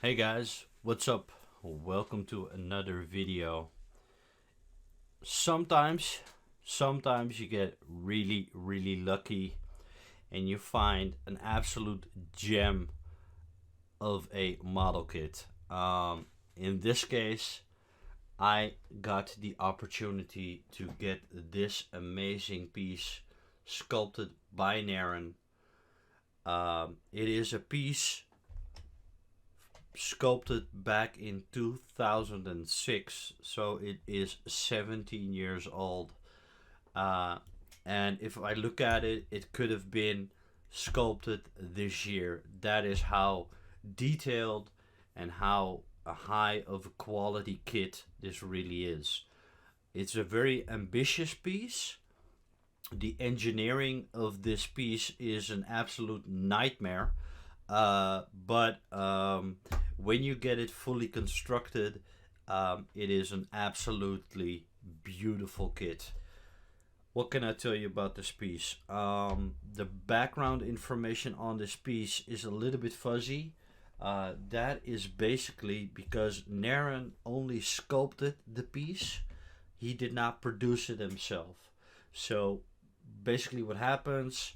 Hey guys, what's up? Welcome to another video. Sometimes, sometimes you get really lucky and you find an absolute gem of a model kit. In this case, I got the opportunity to get this amazing piece sculpted by Narin. It is a piece sculpted back in 2006, so it is 17 years old. Uh, and if I look at it, it could have been sculpted this year. That is how detailed and how a high of a quality kit this really is. It's a very ambitious piece. The engineering of this piece is an absolute nightmare. But when you get it fully constructed, it is an absolutely beautiful kit. What can I tell you about this piece? The background information on this piece is a little bit fuzzy. That is basically because Narin only sculpted the piece. He did not produce it himself. So basically, what happens,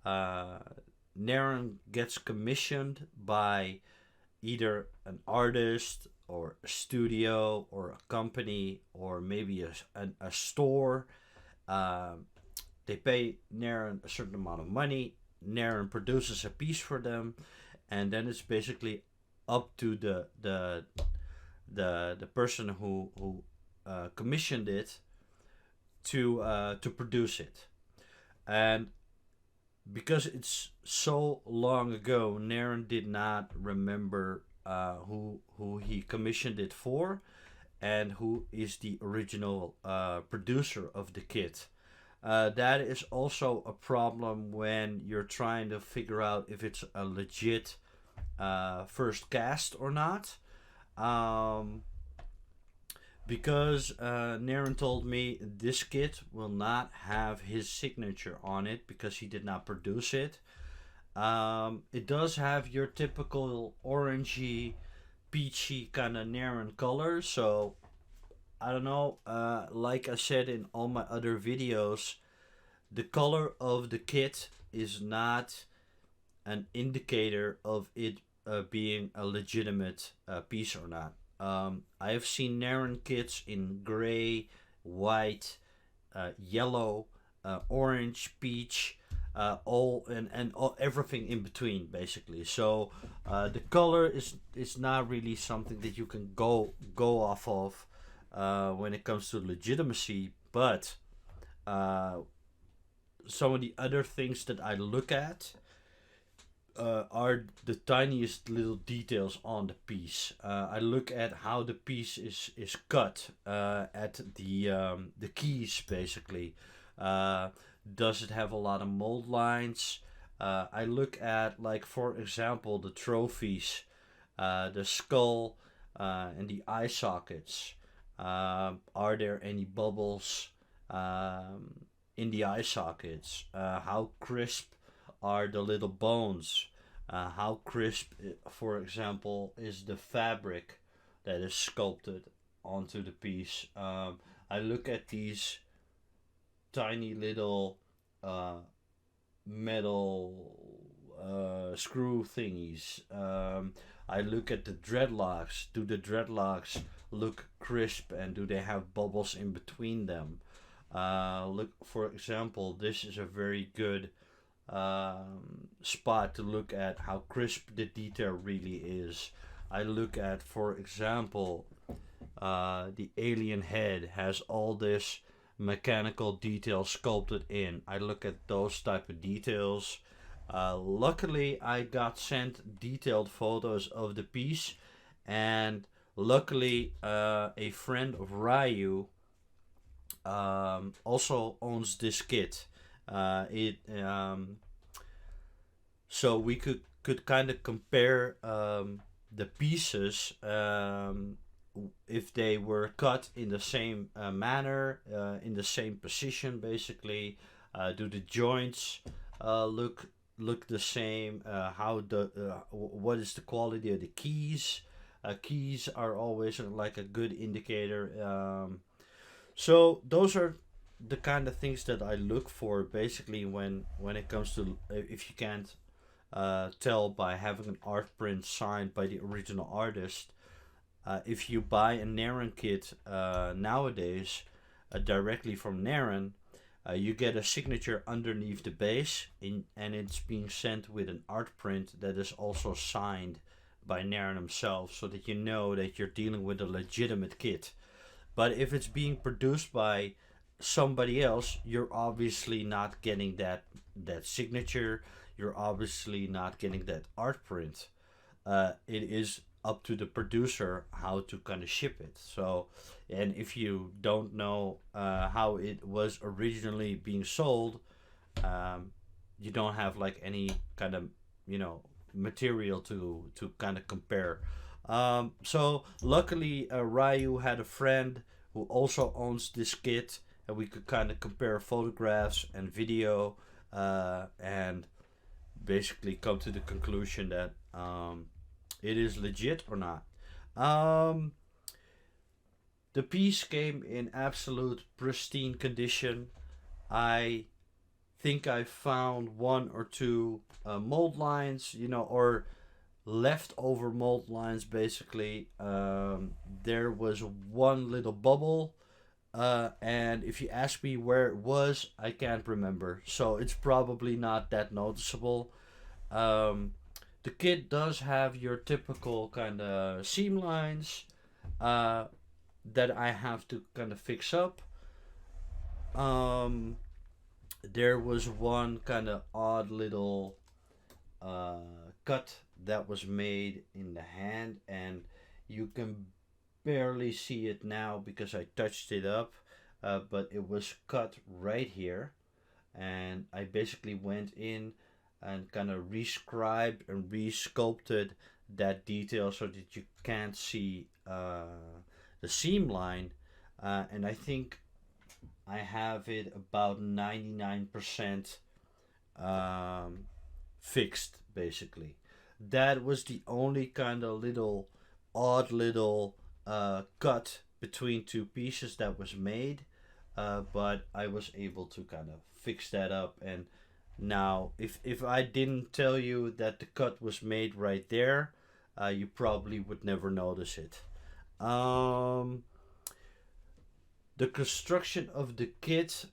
uh, Narin gets commissioned by either an artist or a studio or a company or maybe a store. Um, they pay Narin a certain amount of money. Narin produces a piece for them, and then it's basically up to the person who commissioned it to produce it. And because it's so long ago, Nairn did not remember who he commissioned it for and who is the original producer of the kit. That is also a problem when you're trying to figure out if it's a legit first cast or not. Um, because Naren told me this kit will not have his signature on it because he did not produce it. It does have your typical orangey, peachy kind of Naren color, so I don't know. Like I said in all my other videos, the color of the kit is not an indicator of it being a legitimate piece or not. I have seen Naren kits in gray, white, yellow, orange, peach, all and all, everything in between, basically. So the color is not really something that you can go off of when it comes to legitimacy. But uh, some of the other things that I look at are the tiniest little details on the piece. I look at how the piece is cut at the keys basically. Uh, does it have a lot of mold lines? I look at, like, for example, the trophies, the skull, and the eye sockets. Are there any bubbles in the eye sockets? How crisp are the little bones? How crisp, for example, is the fabric that is sculpted onto the piece? I look at these tiny little uh, metal screw thingies. I look at the dreadlocks. Do the dreadlocks look crisp and do they have bubbles in between them? Look, for example, this is a very good spot to look at how crisp the detail really is. I look at, for example, the alien head has all this mechanical detail sculpted in. I look at those type of details. Luckily, I got sent detailed photos of the piece, and luckily, a friend of Ryu also owns this kit. It So we could kind of compare the pieces, if they were cut in the same manner, in the same position, basically. Do the joints look the same? How the what is the quality of the keys? Keys are always like a good indicator. So those are the kind of things that I look for basically when it comes to, if you can't tell by having an art print signed by the original artist. If you buy a Narin kit nowadays directly from Narin, you get a signature underneath the base, and it's being sent with an art print that is also signed by Narin himself, so that you know that you're dealing with a legitimate kit. But if it's being produced by somebody else, you're obviously not getting that signature. You're obviously not getting that art print. It is up to the producer how to kind of ship it. So, and if you don't know how it was originally being sold, um, you don't have like any kind of, you know, material to kind of compare. So luckily, Ryu had a friend who also owns this kit, and we could kind of compare photographs and video, and basically come to the conclusion that it is legit or not. Um, the piece came in absolute pristine condition. I think I found one or two mold lines, you know, or leftover mold lines basically. There was one little bubble, and if you ask me where it was, I can't remember. So it's probably not that noticeable. Um, the kit does have your typical kind of seam lines uh, that I have to kind of fix up. Um, there was one kind of odd little uh, cut that was made in the hand, and you can barely see it now because I touched it up, but it was cut right here, and I basically went in and kind of rescribed and resculpted that detail so that you can't see the seam line, and I think I have it about 99% um, fixed basically. That was the only kind of little odd little cut between two pieces that was made, but I was able to kind of fix that up. And now, if I didn't tell you that the cut was made right there, you probably would never notice it. Um, the construction of the kit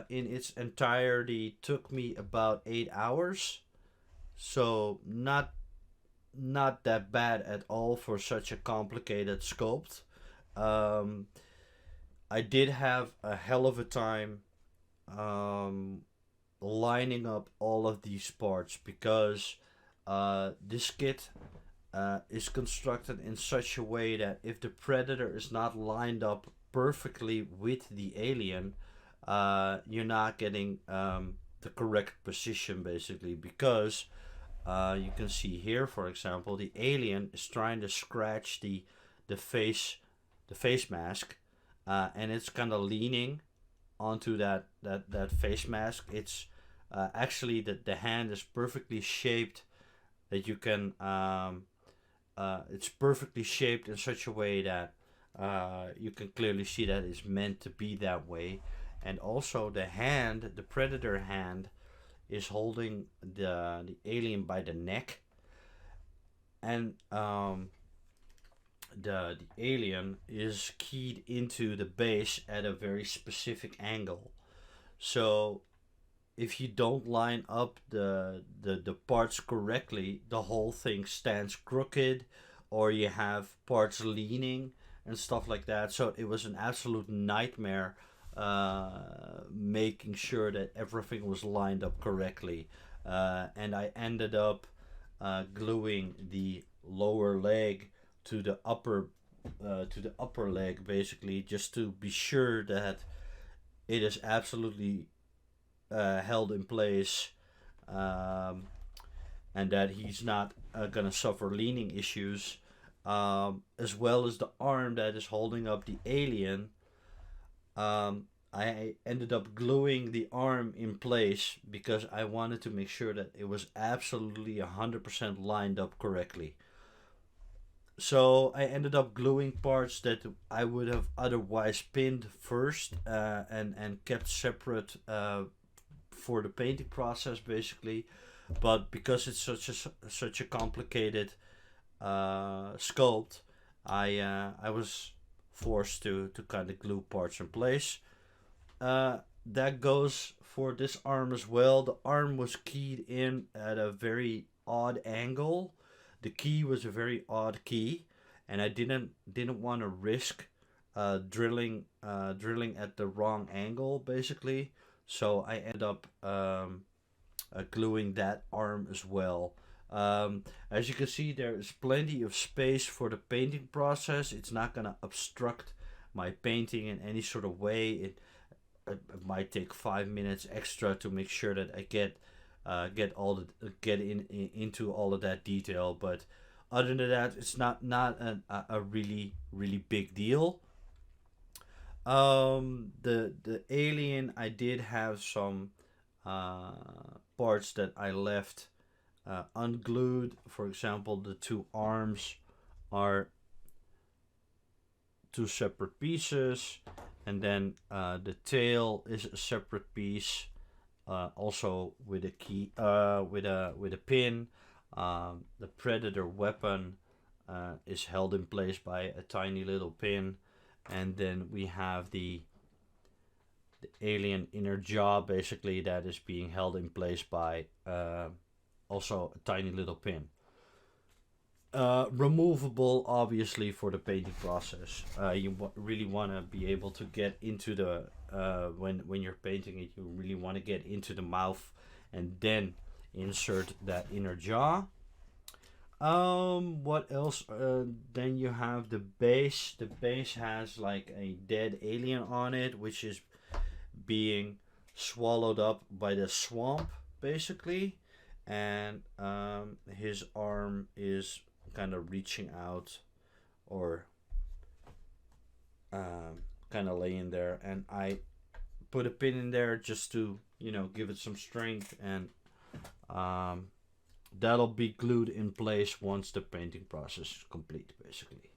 in its entirety took me about 8 hours, so not that bad at all for such a complicated sculpt. Um, I did have a hell of a time um, lining up all of these parts because this kit is constructed in such a way that if the predator is not lined up perfectly with the alien, you're not getting the correct position basically, because you can see here, for example, the alien is trying to scratch the face the face mask, and it's kind of leaning onto that face mask. It's actually the hand is perfectly shaped that you can it's perfectly shaped in such a way that you can clearly see that it's meant to be that way. And also the hand, the predator hand, is holding the alien by the neck, and the alien is keyed into the base at a very specific angle. So if you don't line up the parts correctly, the whole thing stands crooked, or you have parts leaning and stuff like that. So it was an absolute nightmare making sure that everything was lined up correctly. And I ended up gluing the lower leg to the upper leg basically, just to be sure that it is absolutely held in place, um, and that he's not gonna suffer leaning issues, as well as the arm that is holding up the alien. I ended up gluing the arm in place because I wanted to make sure that it was absolutely 100% lined up correctly. So I ended up gluing parts that I would have otherwise pinned first, and kept separate, for the painting process basically. But because it's such a complicated sculpt, I was forced to kind of glue parts in place. That goes for this arm as well. The arm was keyed in at a very odd angle. The key was a very odd key, and I didn't want to risk drilling at the wrong angle basically. So I ended up gluing that arm as well. As you can see, there is plenty of space for the painting process. It's not gonna obstruct my painting in any sort of way. It might take 5 minutes extra to make sure that I get into all of that detail. But other than that, it's not a really big deal. The alien, I did have some uh, parts that I left unglued. For example, the two arms are two separate pieces, and then the tail is a separate piece, also with a key, with a pin. The predator weapon is held in place by a tiny little pin, and then we have the alien inner jaw basically that is being held in place by also a tiny little pin. Removable, obviously, for the painting process. Really want to be able to get into the when you're painting it. You really want to get into the mouth, and then insert that inner jaw. What else? Then you have the base. The base has like a dead alien on it, which is being swallowed up by the swamp, basically, and his arm is kind of reaching out, or kind of laying there, and I put a pin in there just to give it some strength, and um, that'll be glued in place once the painting process is complete, basically.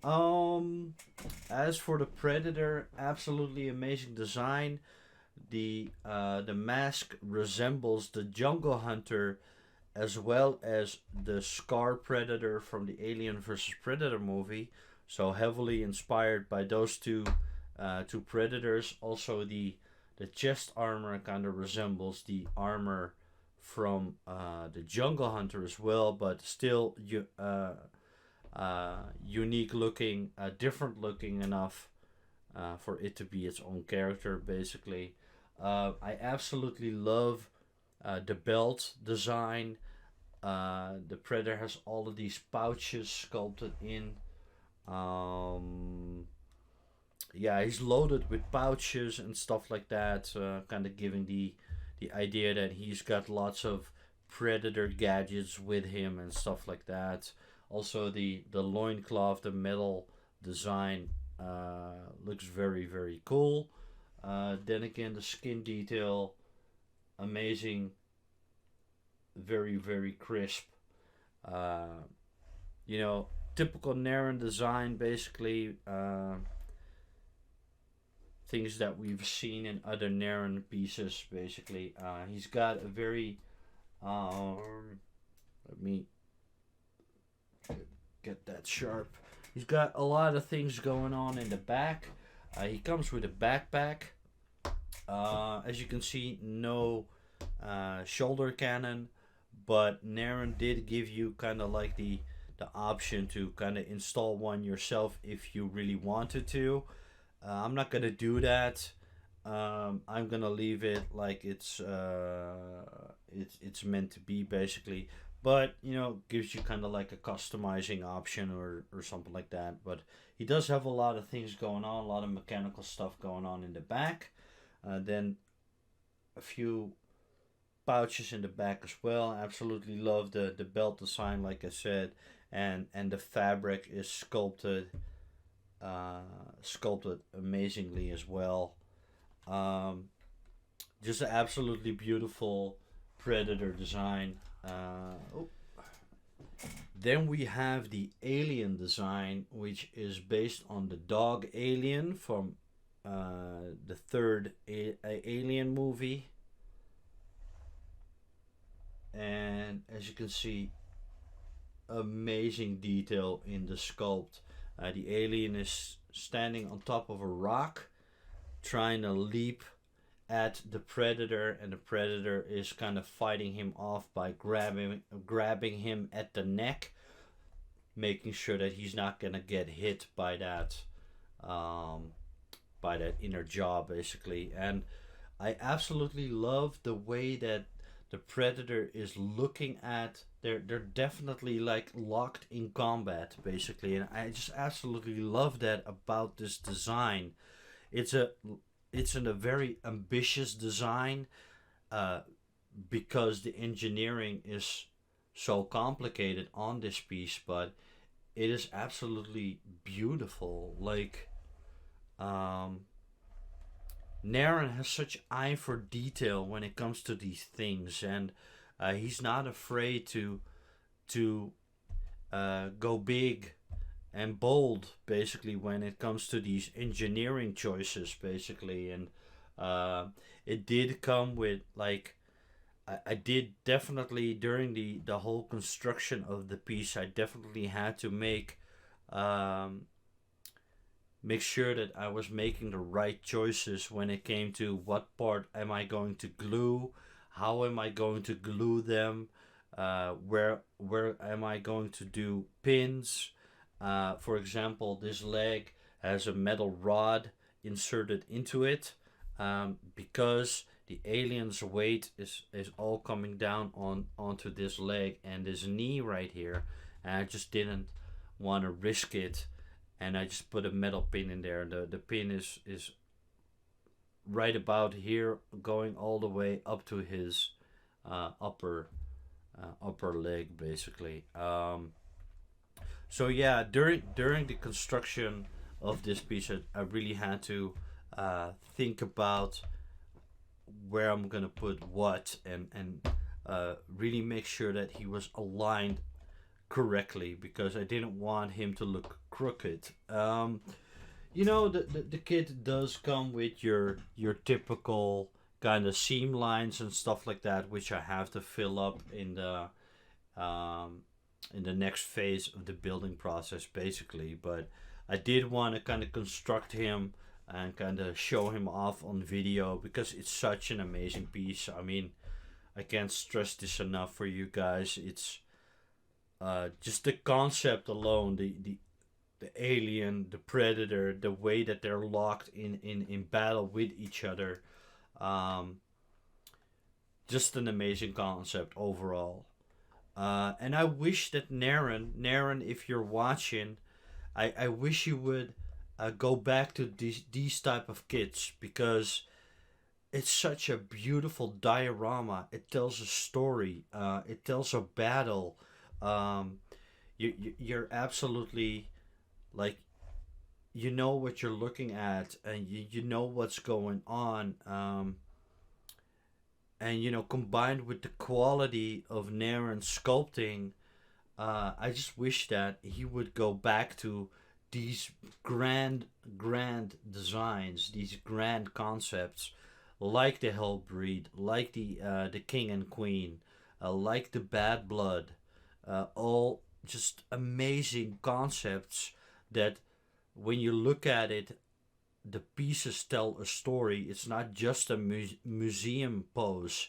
Um, as for the Predator, absolutely amazing design. The mask resembles the Jungle Hunter, as well as the Scar Predator from the Alien vs Predator movie. So heavily inspired by those two predators. Also, the chest armor kind of resembles the armor from the Jungle Hunter as well, but still unique looking, different looking enough for it to be its own character, basically. I absolutely love the belt design. The Predator has all of these pouches sculpted in. Um, yeah, he's loaded with pouches and stuff like that, kind of giving the idea that he's got lots of Predator gadgets with him and stuff like that. Also, the loincloth, the metal design, looks very cool. Then again, the skin detail, amazing, very crisp. Uh, you know, Typical Narin design, basically. Things that we've seen in other Narin pieces, basically. He's got a very. Let me get that sharp. He's got a lot of things going on in the back. He comes with a backpack. As you can see, no shoulder cannon, but Narin did give you kind of like the option to kind of install one yourself if you really wanted to. I'm not gonna do that. I'm gonna leave it like it's meant to be, basically. But gives you kind of like a customizing option, or something like that. But he does have a lot of things going on, a lot of mechanical stuff going on in the back. Then a few pouches in the back as well. Absolutely love the belt design, like I said, and the fabric is sculpted amazingly as well. Um, just an absolutely beautiful Predator design. Oh, Then we have the alien design, which is based on the dog Alien from the third Alien movie. And as you can see, amazing detail in the sculpt. The alien is standing on top of a rock, trying to leap at the predator, and the predator is kind of fighting him off by grabbing him at the neck, making sure that he's not gonna get hit um, by that inner jaw, basically. And I absolutely love the way that the predator is looking at. They're definitely like locked in combat, basically, and I just absolutely love that about this design. It's a it's a very ambitious design, uh, because the engineering is so complicated on this piece, but it is absolutely beautiful. Like, um, Narin has such eye for detail when it comes to these things, and he's not afraid to go big and bold, basically, when it comes to these engineering choices, basically. And uh, it did come with like, I did definitely during the whole construction of the piece, I definitely had to um, make sure that I was making the right choices when it came to what part am I going to glue, how am I going to glue them, where am I going to do pins. For example, this leg has a metal rod inserted into it, because the alien's weight is all coming down onto this leg and this knee right here, and I just didn't want to risk it, and I just put a metal pin in there. The pin is right about here, going all the way up to his upper leg, basically. So yeah, during the construction of this piece, I really had to think about where I'm gonna put what, and really make sure that he was aligned correctly, because I didn't want him to look crooked. The kit does come with your typical kind of seam lines and stuff like that, which I have to fill up um, in the next phase of the building process, basically. But I did want to kind of construct him and kind of show him off on video, because it's such an amazing piece. I mean, I can't stress this enough for you guys. It's just the concept alone, the alien, the predator, the way that they're locked in battle with each other. Um, just an amazing concept overall. And I wish that Narin, if you're watching, I wish you would go back to these type of kits, because it's such a beautiful diorama. It tells a story. It tells a battle. Um, you're absolutely like, you know what you're looking at, and you know what's going on. And combined with the quality of Naren's sculpting, I just wish that he would go back to these grand designs, these grand concepts, like the Hellbreed, like the King and Queen, like the Bad Blood, all just amazing concepts that, when you look at it, the pieces tell a story. It's not just a museum pose.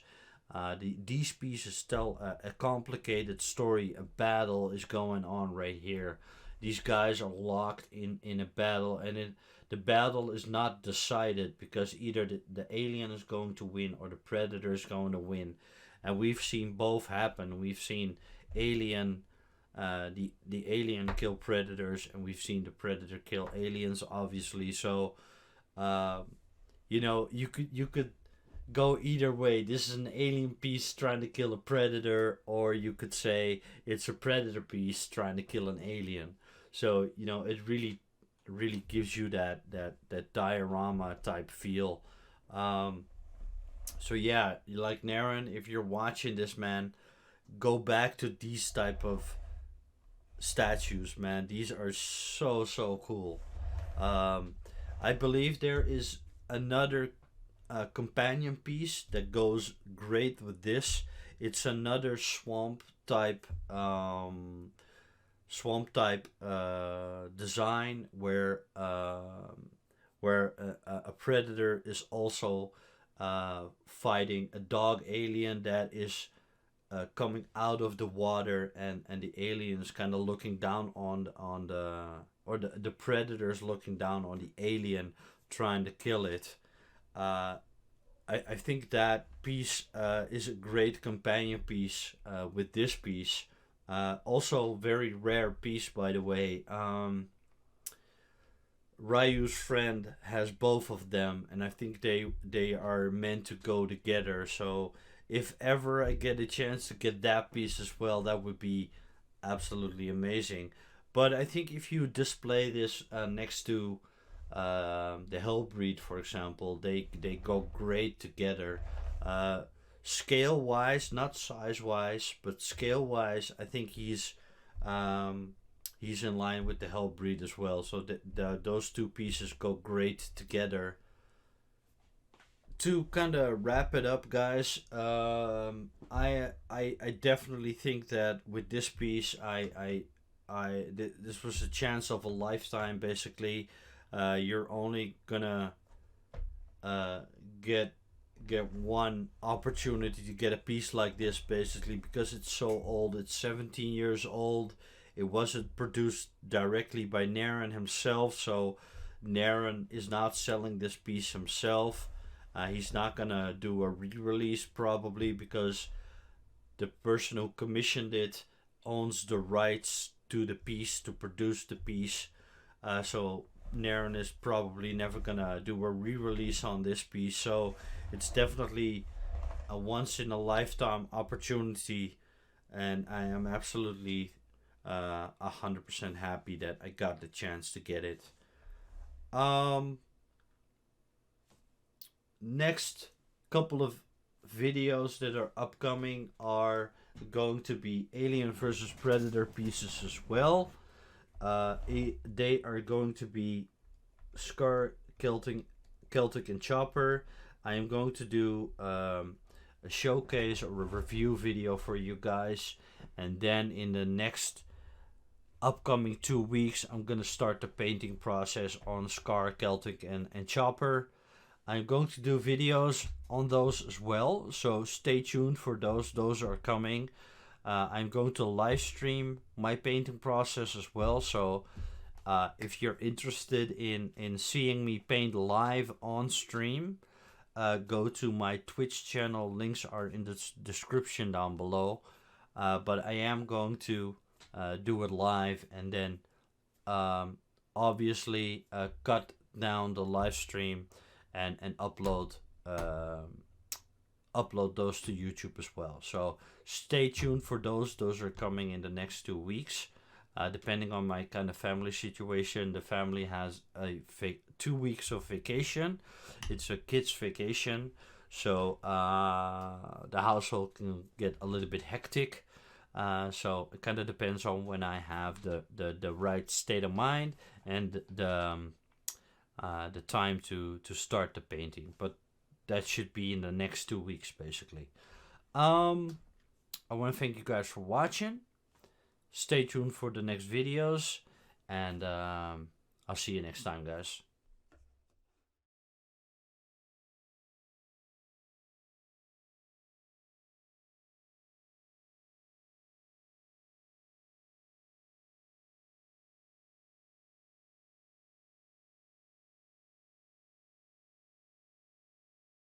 These pieces tell a complicated story. A battle is going on right here. These guys are locked in a battle, and the battle is not decided, because either the alien is going to win or the predator is going to win. And we've seen both happen. We've seen alien the alien kill predators, and we've seen the predator kill aliens, obviously. So uh, you could go either way. This is an alien piece trying to kill a predator, or you could say it's a predator piece trying to kill an alien. So it really gives you that diorama type feel. um, so yeah, like Naren, if you're watching this, man, go back to these type of statues, man. These are so cool. Um, I believe there is another companion piece that goes great with this. It's another swamp type design where a predator is also fighting a dog alien that is coming out of the water, and the alien is kind of looking down on the or the predator's looking down on the alien trying to kill it. uh, I think that piece is a great companion piece with this piece. Also, very rare piece, by the way. Ryu's friend has both of them, and I think they are meant to go together. So, if ever I get a chance to get that piece as well, that would be absolutely amazing. But I think if you display this next to the Hellbreed, for example, they go great together. Uh, Scale wise, not size wise, but scale wise, I think he's in line with the Hellbreed as well. So those two pieces go great together. To kind of wrap it up, guys, I definitely think that with this piece, this was a chance of a lifetime. Basically, you're only gonna uh, get get one opportunity to get a piece like this, basically, because it's so old. It's 17 years old. It wasn't produced directly by Narin himself, so Narin is not selling this piece himself. He's not gonna do a re-release probably because the person who commissioned it owns the rights to the piece, to produce the piece. So Nairn is probably never gonna do a re-release on this piece. So it's definitely a once in a lifetime opportunity, and I am absolutely 100% happy that I got the chance to get it. Um, Next couple of videos that are upcoming are going to be Alien versus Predator pieces as well. They are going to be Scar, Celtic, and Chopper. I am going to do a showcase or a review video for you guys, and then in the next upcoming 2 weeks, I'm gonna start the painting process on Scar, Celtic, and Chopper. I'm going to do videos on those as well, so stay tuned for those. Those are coming. I'm going to live stream my painting process as well, so if you're interested in seeing me paint live on stream, go to my Twitch channel. Links are in the description down below. But I am going to do it live, and then obviously cut down the live stream and upload those to YouTube as well. So stay tuned for those. Those are coming in the next 2 weeks. Depending on my kind of family situation, the family has 2 weeks of vacation. It's a kids' vacation, so the household can get a little bit hectic. So it kind of depends on when I have the right state of mind and the time to start the painting. But that should be in the next 2 weeks, basically. I want to thank you guys for watching. Stay tuned for the next videos, and I'll see you next time, guys.